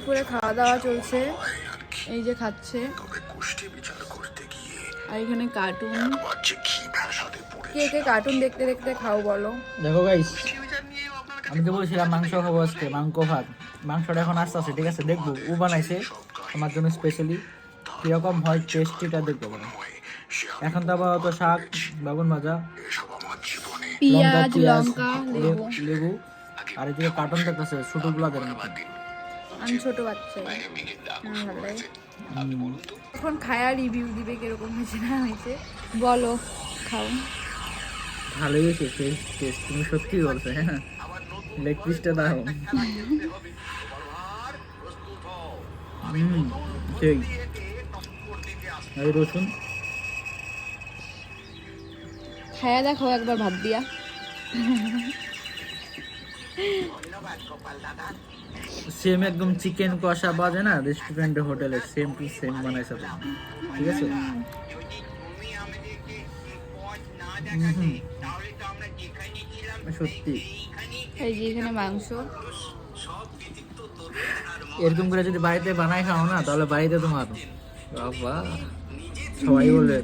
দুপুরে খাওয়া দাওয়া চলছে, এই যে খাচ্ছে, আর এখানে কার্টুন। কে কে কার্টুন দেখতে দেখতে খাও বলো? দেখো গাইস, আমি তো বলছিলাম মাংস খাবো আজকে, মাংস ভাত। মাংসটা এখন আসতে আছে, ঠিক আছে, দেখবো ও বানাইছে তোমার জন্য স্পেশালি, কিরকম হয় টেস্টিটা দেখবো মানে। এখন তো আবার তো শাক, বেগুন ভাজা, পেঁয়াজ, লঙ্কা, লেবু। লেবু, আর এদিকে কার্টুন দেখতেছে ছোটগুলাদের মতো। আমি ছোট বাচ্চা, ভালো লাগে। এখন খায়া রিভিউ দিবে কিরকম হয়েছে না হয়েছে, বলো। খাও। ভালোই হয়েছে টেস্ট, তুমি সত্যি বলছো। হ্যাঁ, লেগ পিসটা দাও। সেই এই রসুন খায়া দেখো একবার ভাত দিয়া। সেম একদম চিকেন কষা পাওয়া যায় না রেস্টুরেন্টে, হোটেলে, সেম টু সেম বানাইছে তো, ঠিক আছে। সত্যি এই যে এখানে মাংস। এরকম করে যদি বাড়িতে বানাই খাও না, তাহলে বাড়িতে তোমার বাবা সবাই বলবে